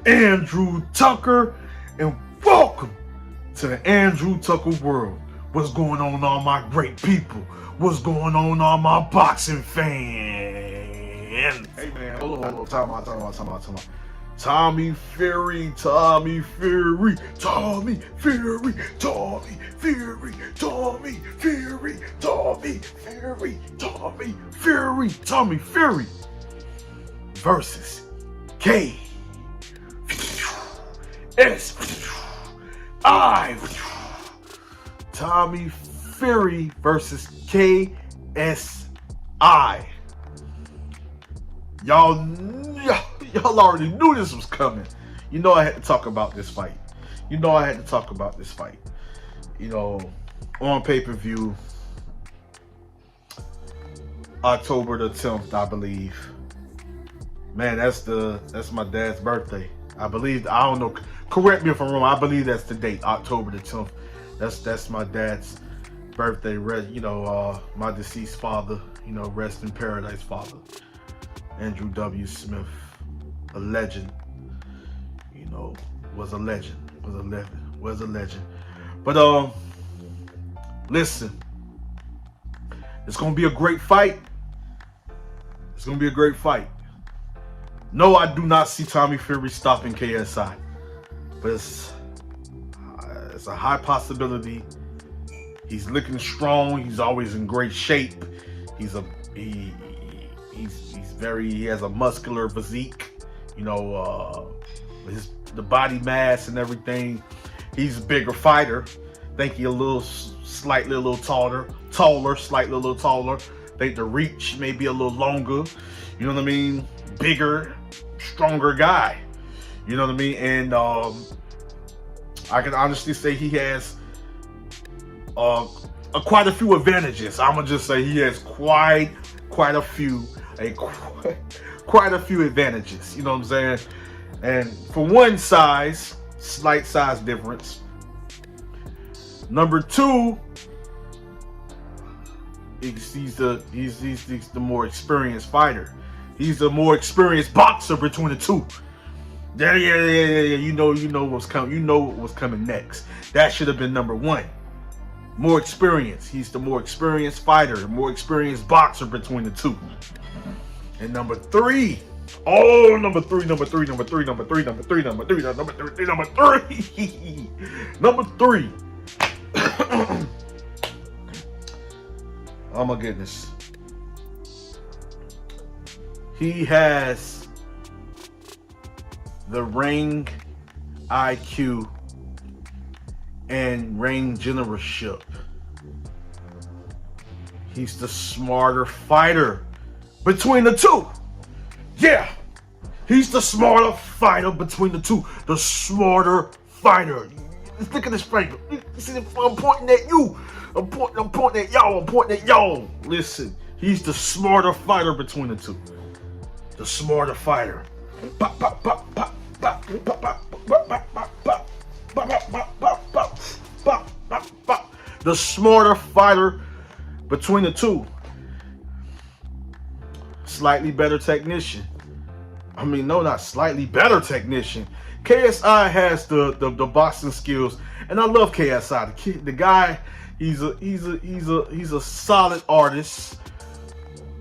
Andrew Tucker, and welcome to the Andrew Tucker world. What's going on, all my great people? What's going on, all my boxing fans? Hey man, hold on, time out. Tommy Fury. Versus KSI. Tommy Fury versus KSI. Y'all already knew this was coming. You know I had to talk about this fight. On pay-per-view, October the 10th, I believe. Man, that's my dad's birthday. I believe, I don't know, correct me if I'm wrong, I believe that's the date, October the 10th. That's my dad's birthday. My deceased father, rest in paradise father, Andrew W. Smith, a legend, was a legend. But listen, it's gonna be a great fight. No, I do not see Tommy Fury stopping KSI, but it's a high possibility. He's looking strong. He's always in great shape. He has a muscular physique. The body mass and everything. He's a bigger fighter. Think he slightly a little taller. Think the reach may be a little longer. You know what I mean? Bigger, stronger guy. You know what I mean? And I can honestly say he has quite a few advantages. I'm gonna just say he has quite a few advantages. You know what I'm saying? And for one, slight size difference. Number two, he's the more experienced fighter. He's the more experienced boxer between the two. Yeah. You know what's coming. You know what was coming next. That should have been number one. More experience. He's the more experienced fighter, more experienced boxer between the two. And number three. Number three. Oh my goodness. He has the ring IQ and ring generalship. He's the smarter fighter between the two. Yeah, he's the smarter fighter between the two. The smarter fighter. Look at this fighter. See, I'm pointing at you. I'm pointing at y'all. Listen, he's the smarter fighter between the two. The smarter fighter. The smarter fighter between the two. Slightly better technician. I mean, no, not slightly better technician. KSI has the boxing skills, and I love KSI. The guy, he's a solid artist,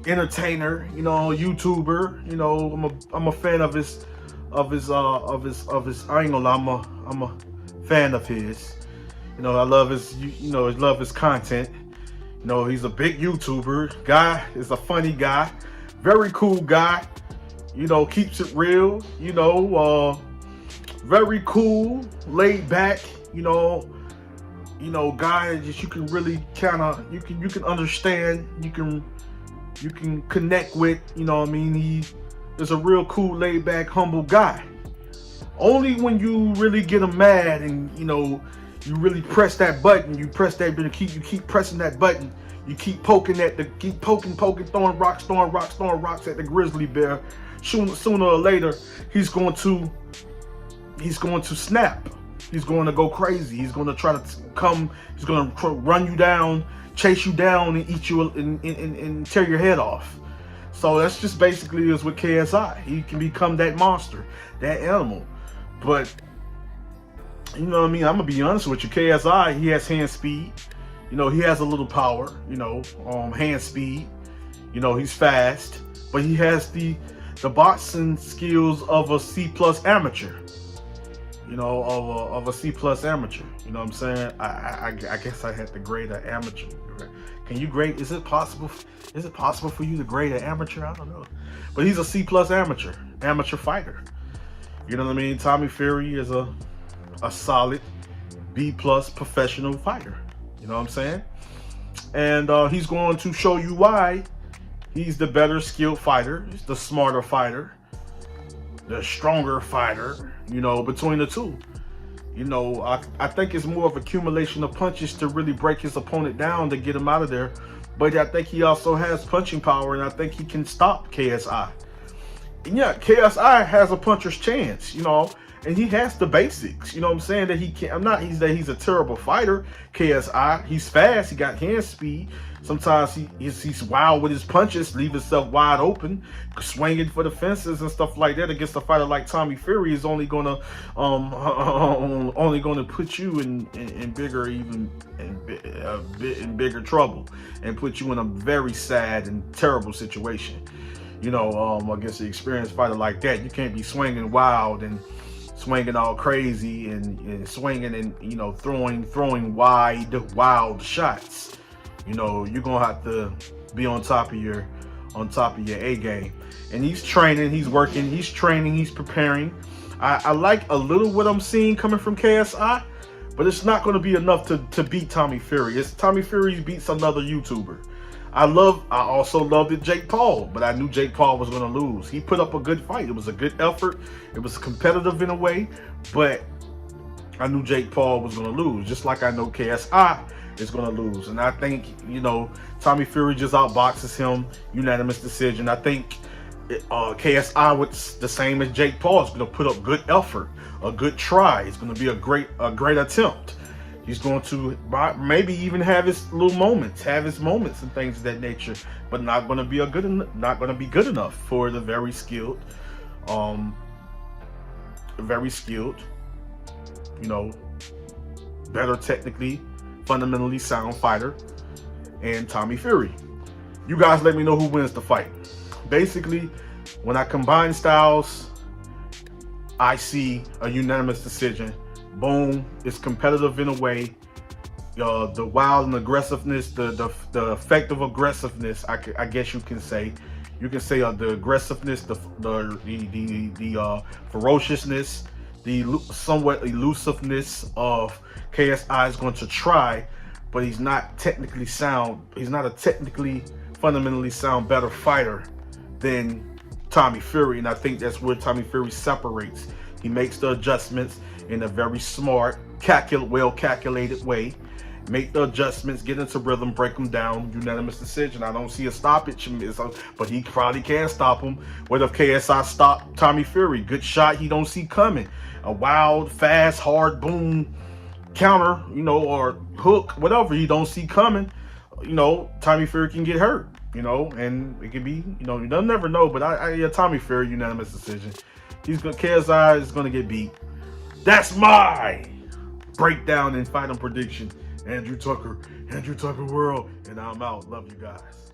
entertainer, YouTuber. I'm a fan of his. I ain't gonna lie, I'm a fan of his. I love his content. He's a big YouTuber. Guy is a funny guy, very cool guy. Keeps it real. Very cool, laid back. Guy that you can really you can understand. You can connect with. He is a real cool, laid back, humble guy. Only when you really get him mad and you really press that button, you keep pressing that button, you keep poking, throwing rocks at the grizzly bear. Sooner or later, he's going to snap. He's going to go crazy. He's going to try to come. He's going to run you down, chase you down, and eat you and tear your head off. So that's just basically is with KSI. He can become that monster, that animal. But you know what I mean? I'm gonna be honest with you. KSI, he has hand speed. You know, he has a little power. You know, hand speed. You know, he's fast, but he has the boxing skills of a C plus amateur. You know, of a C plus amateur. You know what I'm saying? I guess I had to grade an amateur. Can you grade? Is it possible? Is it possible for you to grade an amateur? I don't know. But he's a C plus amateur fighter. You know what I mean? Tommy Fury is a solid B plus professional fighter. You know what I'm saying? And he's going to show you why he's the better skilled fighter. He's the smarter fighter, the stronger fighter, you know, between the two. You know, I think it's more of accumulation of punches to really break his opponent down to get him out of there. But I think he also has punching power, and I think he can stop KSI. And yeah, KSI has a puncher's chance, you know, and he has the basics. You know what I'm saying? That he can't. He's a terrible fighter. KSI, he's fast. He got hand speed. Sometimes he's wild with his punches, leave himself wide open, swinging for the fences and stuff like that. Against a fighter like Tommy Fury is only gonna put you in bigger trouble and put you in a very sad and terrible situation. You know, against an experienced fighter like that, you can't be swinging wild and swinging all crazy and swinging and, you know, throwing wild shots. You know, you're gonna have to be on top of your A game. And he's training, he's working, he's training, he's preparing. I like a little what I'm seeing coming from KSI, but it's not gonna be enough to beat Tommy Fury. It's Tommy Fury beats another YouTuber. I also loved it Jake Paul, but I knew Jake Paul was gonna lose. He put up a good fight. It was a good effort. It was competitive in a way, but I knew Jake Paul was gonna lose, just like I know KSI is going to lose. And I think, you know, Tommy Fury just outboxes him, unanimous decision. I think KSI, with the same as Jake Paul, is going to put up good effort, a good try. It's going to be a great attempt. He's going to maybe even have his moments and things of that nature, but not going to be good enough for the very skilled, you know, better technically, fundamentally sound fighter, and Tommy Fury. You guys let me know who wins the fight. Basically, when I combine styles, I see a unanimous decision. Boom, it's competitive in a way. The wild and aggressiveness, the effective aggressiveness, I guess you can say. You can say the aggressiveness, the ferociousness, the somewhat elusiveness of KSI is going to try, but he's not technically sound. He's not a technically, fundamentally sound better fighter than Tommy Fury, and I think that's where Tommy Fury separates. He makes the adjustments in a very smart, well-calculated way. Make the adjustments, get into rhythm, break them down, unanimous decision. I don't see a stoppage, but he probably can stop him. What if KSI stopped Tommy Fury? Good shot he don't see coming. A wild, fast, hard, boom, counter, you know, or hook, whatever he don't see coming. You know, Tommy Fury can get hurt, you know, and it could be, you know, you'll never know, but yeah, Tommy Fury, unanimous decision. KSI is gonna get beat. That's my breakdown and final prediction. Andrew Tucker World, and I'm out. Love you guys.